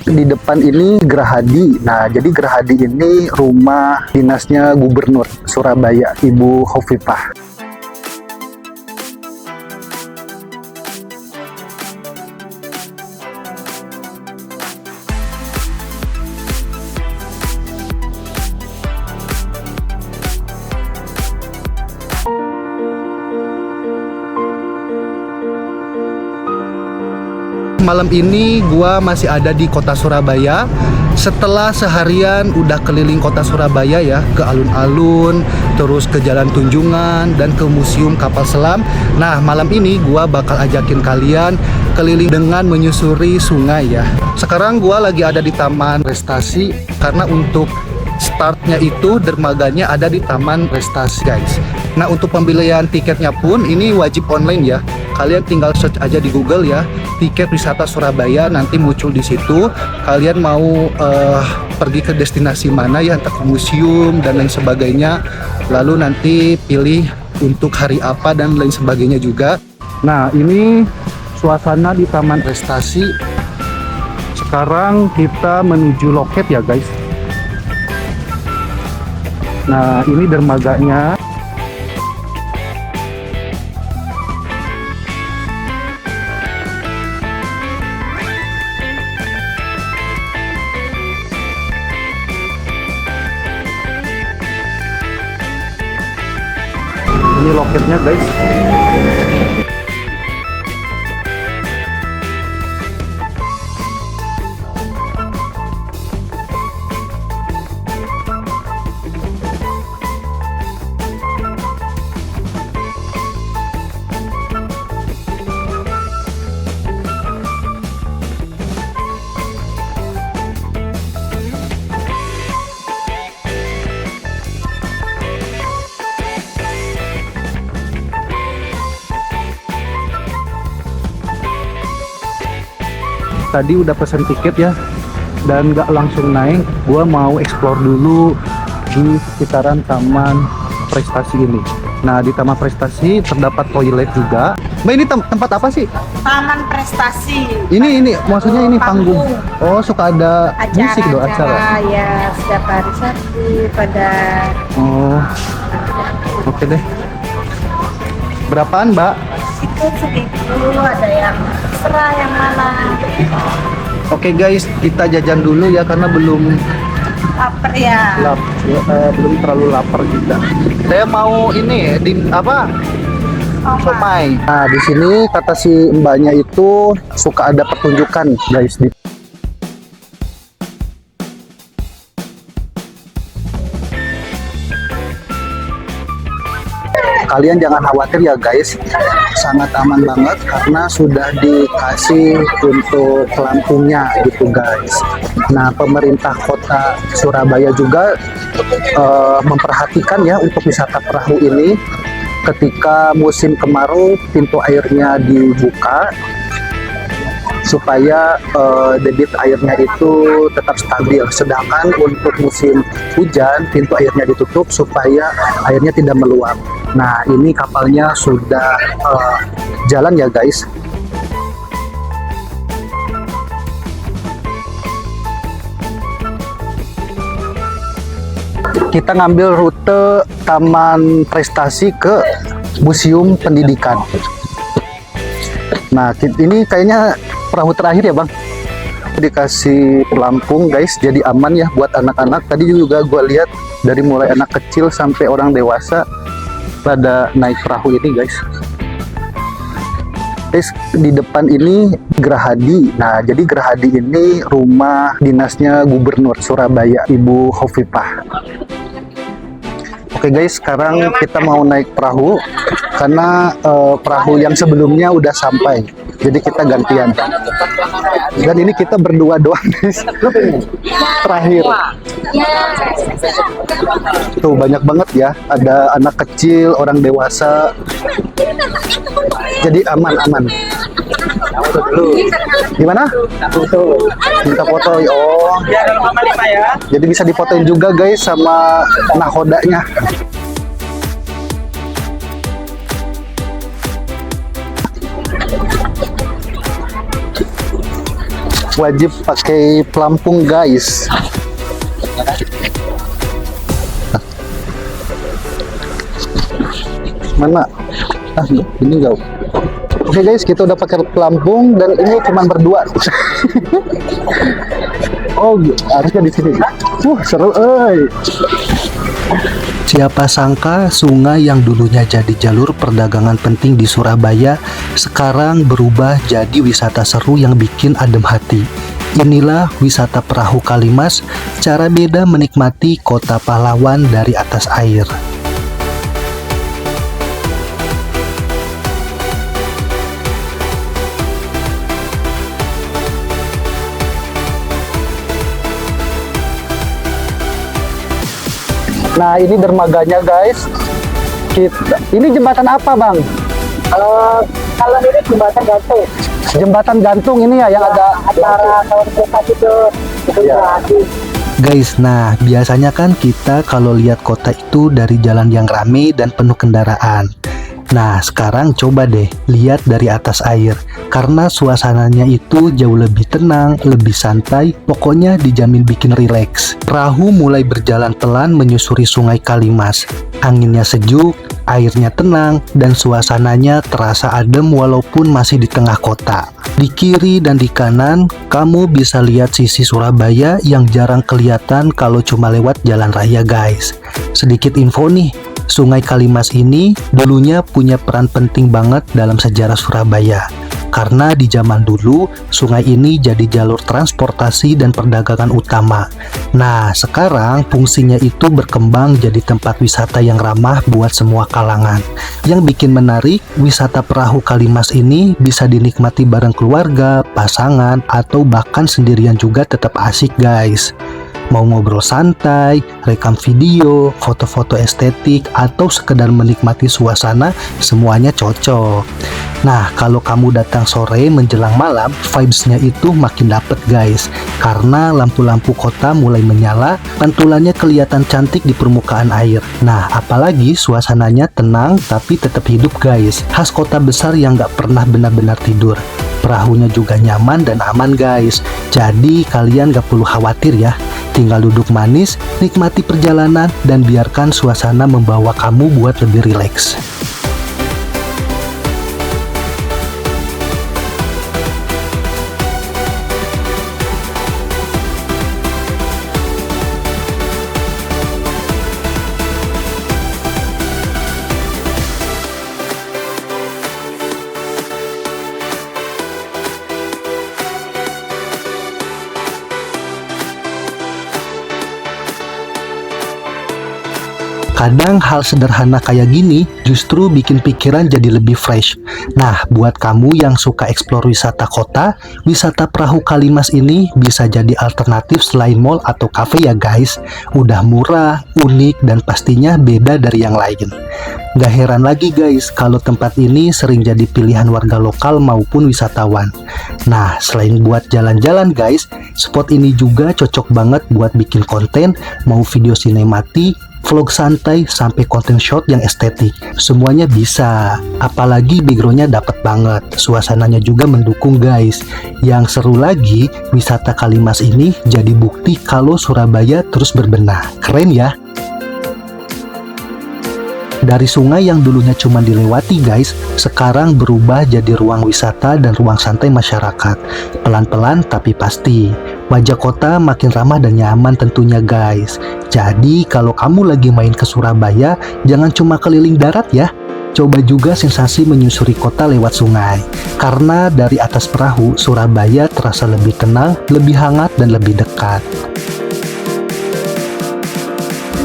Di depan ini Gerahadi. Nah, jadi Gerahadi ini rumah dinasnya Gubernur Surabaya, Ibu Khofifah. Malam ini gua masih ada di kota Surabaya. Setelah seharian udah keliling kota Surabaya ya, ke alun-alun, terus ke Jalan Tunjungan dan ke Museum Kapal Selam. Nah, malam ini gua bakal ajakin kalian keliling dengan menyusuri sungai ya. Sekarang gua lagi ada di Taman Prestasi karena untuk startnya itu dermaganya ada di Taman Prestasi, guys. Nah, untuk pembelian tiketnya pun ini wajib online ya. Kalian tinggal search aja di Google ya, tiket wisata Surabaya, nanti muncul di situ. Kalian mau pergi ke destinasi mana ya, entah ke museum dan lain sebagainya. Lalu nanti pilih untuk hari apa dan lain sebagainya juga. Nah, ini suasana di Taman Prestasi. Sekarang kita menuju loket ya, guys. Nah, ini dermaganya. Ini loketnya, guys. Tadi udah pesen tiket ya, dan nggak langsung naik. Gua mau explore dulu di sekitaran Taman Prestasi ini. Nah, di Taman Prestasi terdapat toilet juga. Mbak, ini tempat apa sih? Taman Prestasi. Ini maksudnya ini panggung. Oh, suka ada musik do acara. Acara ya, setiap hari Sabtu pada. Oh, oke deh. Berapaan, Mbak? Itu segitu, ada yang terserah yang mana. Oke guys, kita jajan dulu ya karena belum Lapar ya. belum terlalu lapar juga. Saya mau ini di apa? Somai. Nah, di sini kata si mbaknya itu suka ada pertunjukan, guys. Kalian jangan khawatir ya guys, sangat aman banget karena sudah dikasih untuk lampunya gitu guys. Nah, pemerintah kota Surabaya juga memperhatikan ya untuk wisata perahu ini. Ketika musim kemarau, pintu airnya dibuka supaya debit airnya itu tetap stabil. Sedangkan untuk musim hujan, pintu airnya ditutup supaya airnya tidak meluap. Nah, ini kapalnya sudah jalan ya guys. Kita ngambil rute Taman Prestasi ke Museum Pendidikan. Nah, ini kayaknya perahu terakhir ya bang. Dikasih pelampung guys, jadi aman ya buat anak-anak. Tadi juga gue lihat dari mulai anak kecil sampai orang dewasa pada naik perahu ini guys. Guys, di depan ini Gerahadi. Nah, jadi Gerahadi ini rumah dinasnya Gubernur Surabaya, Ibu Khofifah. Oke guys, sekarang kita mau naik perahu karena perahu yang sebelumnya udah sampai. Jadi kita gantian. Dan ini kita berdua doang guys. Terakhir. Tuh banyak banget ya. Ada anak kecil, orang dewasa. Jadi aman-aman. Gimana? Foto. Minta foto. Oh. Jadi bisa difotoin juga guys sama nahodanya. Wajib pakai pelampung guys. Mana? Ini enggak. Oke guys, kita udah pakai pelampung dan ini cuma berdua. Oh, harusnya di sini. Seru, Siapa sangka sungai yang dulunya jadi jalur perdagangan penting di Surabaya sekarang berubah jadi wisata seru yang bikin adem hati. Inilah wisata perahu Kalimas, cara beda menikmati kota pahlawan dari atas air. Nah, ini dermaganya guys. Ini jembatan apa bang? Kalau ini jembatan gantung. Jembatan gantung ini ya yang ada Antara tahun itu Ya. Guys, nah biasanya kan kita kalau lihat kota itu dari jalan yang rame dan penuh kendaraan. Nah, sekarang coba deh lihat dari atas air. Karena suasananya itu jauh lebih tenang, lebih santai, pokoknya dijamin bikin rileks. Perahu mulai berjalan pelan menyusuri sungai Kalimas. Anginnya sejuk, airnya tenang, dan suasananya terasa adem walaupun masih di tengah kota. Di kiri dan di kanan, kamu bisa lihat sisi Surabaya yang jarang kelihatan kalau cuma lewat jalan raya guys. Sedikit info nih, Sungai Kalimas ini dulunya punya peran penting banget dalam sejarah Surabaya. Karena di zaman dulu, sungai ini jadi jalur transportasi dan perdagangan utama. Nah, sekarang fungsinya itu berkembang jadi tempat wisata yang ramah buat semua kalangan. Yang bikin menarik, wisata perahu Kalimas ini bisa dinikmati bareng keluarga, pasangan, atau bahkan sendirian juga tetap asik guys. Mau ngobrol santai, rekam video, foto-foto estetik, atau sekedar menikmati suasana, semuanya cocok. Nah, kalau kamu datang sore menjelang malam, vibes-nya itu makin dapet guys. Karena lampu-lampu kota mulai menyala, pantulannya kelihatan cantik di permukaan air. Nah, apalagi suasananya tenang tapi tetap hidup guys. Khas kota besar yang gak pernah benar-benar tidur. Perahunya juga nyaman dan aman guys. Jadi kalian gak perlu khawatir ya. Tinggal duduk manis, nikmati perjalanan, dan biarkan suasana membawa kamu buat lebih rileks. Kadang hal sederhana kayak gini justru bikin pikiran jadi lebih fresh. Nah, buat kamu yang suka eksplor wisata kota, wisata perahu Kalimas ini bisa jadi alternatif selain mall atau cafe ya guys. Udah murah, unik, dan pastinya beda dari yang lain. Gak heran lagi guys kalau tempat ini sering jadi pilihan warga lokal maupun wisatawan. Nah, selain buat jalan-jalan guys, spot ini juga cocok banget buat bikin konten, mau video sinematik, vlog santai, sampai konten shot yang estetik. Semuanya bisa. Apalagi backgroundnya dapet banget. Suasananya juga mendukung guys. Yang seru lagi, wisata Kalimas ini jadi bukti kalau Surabaya terus berbenah. Keren ya? Dari sungai yang dulunya cuma dilewati guys, sekarang berubah jadi ruang wisata dan ruang santai masyarakat. Pelan-pelan tapi pasti. Wajah kota makin ramah dan nyaman tentunya guys. Jadi kalau kamu lagi main ke Surabaya, jangan cuma keliling darat ya. Coba juga sensasi menyusuri kota lewat sungai. Karena dari atas perahu, Surabaya terasa lebih tenang, lebih hangat, dan lebih dekat.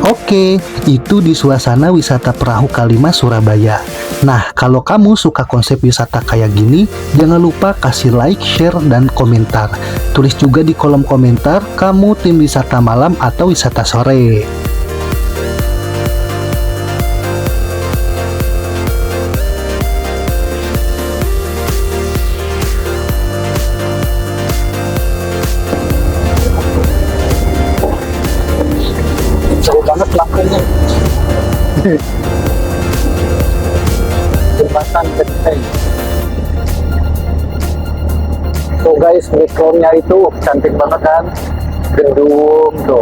Oke, itu di suasana wisata perahu Kalimas Surabaya. Nah, kalau kamu suka konsep wisata kayak gini, jangan lupa kasih like, share, dan komentar. Tulis juga di kolom komentar, kamu tim wisata malam atau wisata sore. Seru banget lampunya. Jembatan genteng. Tuh guys, backgroundnya itu cantik banget kan, gedung tuh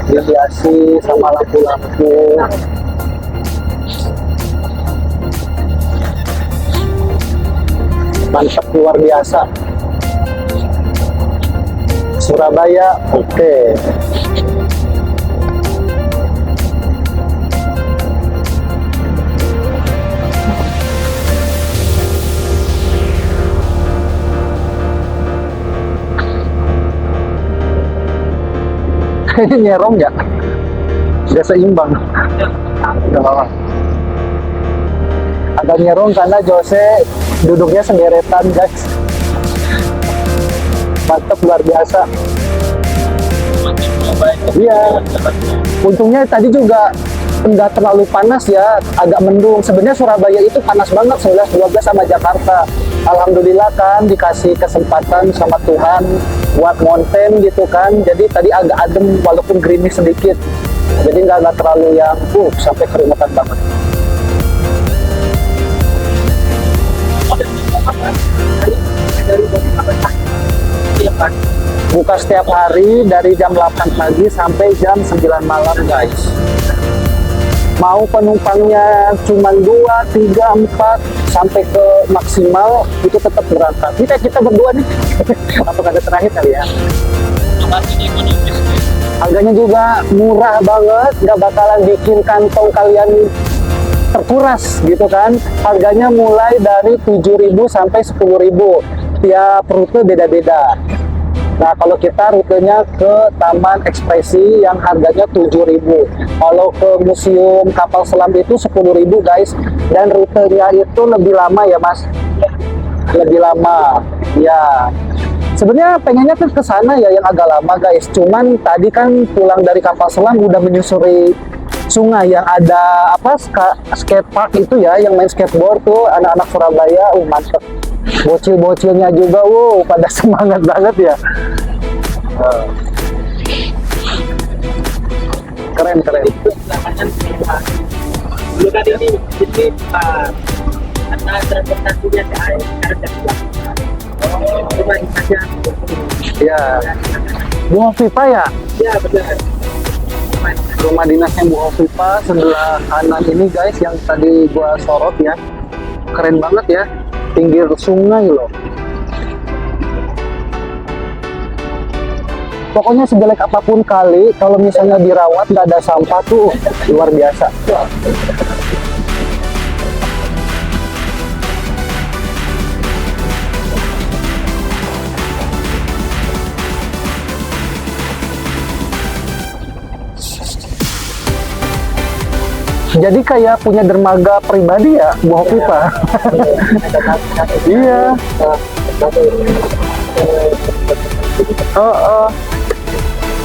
dihiasi sama lampu-lampu. Mantap, luar biasa. Surabaya, oke. Ini nyerong ya, udah seimbang. Agak nyerong karena Jose duduknya sederetan guys. Mantap, luar biasa. Iya, untungnya tadi juga nggak terlalu panas ya, agak mendung. Sebenarnya Surabaya itu panas banget 11-12 sama Jakarta. Alhamdulillah kan dikasih kesempatan sama Tuhan buat mountain gitu kan. Jadi tadi agak adem walaupun gerimis sedikit. Jadi nggak terlalu yang sampai keringetan banget. Buka setiap hari dari jam 8 pagi sampai jam 9 malam guys. Mau penumpangnya cuma 2, 3, 4 sampai ke maksimal itu tetap berangkat. Ini kayak kita berdua nih. Apa kata terakhir kali ya? Harganya juga murah banget, nggak bakalan bikin kantong kalian terkuras gitu kan. Harganya mulai dari 7.000 sampai 10.000. Tiap rute beda-beda. Nah, kalau kita rutenya ke Taman Ekspresi yang harganya 7.000. Kalau ke Museum Kapal Selam itu 10.000 guys. Dan rutenya itu lebih lama ya Mas. Lebih lama. Ya. Sebenarnya pengennya tuh ke sana ya yang agak lama guys. Cuman tadi kan pulang dari Kapal Selam udah menyusuri sungai yang ada apa skate park itu ya, yang main skateboard tuh anak-anak Surabaya. Mantep. Bocil-bocilnya juga, pada semangat banget ya. Keren. Dulu kan ini ada transportasinya ke air, sekarang cuma saja. Ya, Bu Hovifa ya? Ya benar. Rumah dinasnya Bu Hovifa sebelah kanan ini guys, yang tadi gua sorot ya. Keren banget ya. Pinggir sungai loh. Pokoknya sejelek apapun kali, kalau misalnya dirawat nggak ada sampah tuh luar biasa. Jadi kayak punya dermaga pribadi ya, Bu Hovifa. Iya.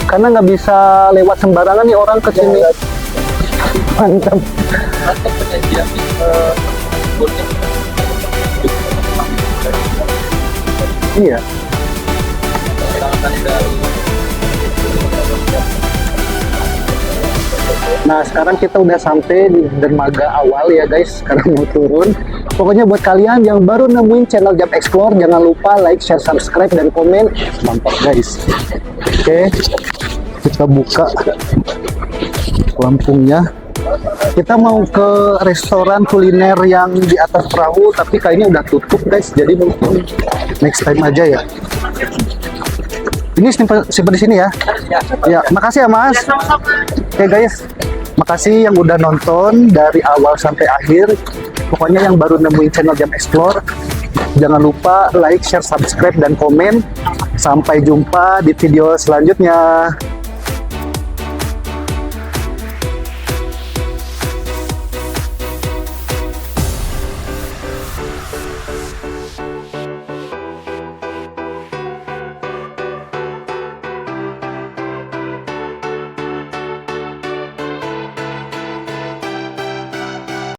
Karena nggak bisa lewat sembarangan nih orang ke sini. Mantap. Iya. Nah, sekarang kita udah sampai di dermaga awal ya guys. Sekarang mau turun. Pokoknya buat kalian yang baru nemuin channel Jam Explore, jangan lupa like, share, subscribe, dan komen. Mantap guys. Oke, kita buka lampungnya. Kita mau ke restoran kuliner yang di atas perahu, tapi kayaknya udah tutup guys. Jadi mungkin next time aja ya. Ini simpan di sini ya. Ya, makasih ya Mas. Oke guys, makasih yang udah nonton dari awal sampai akhir. Pokoknya yang baru nemuin channel Jam Explore, jangan lupa like, share, subscribe, dan komen. Sampai jumpa di video selanjutnya.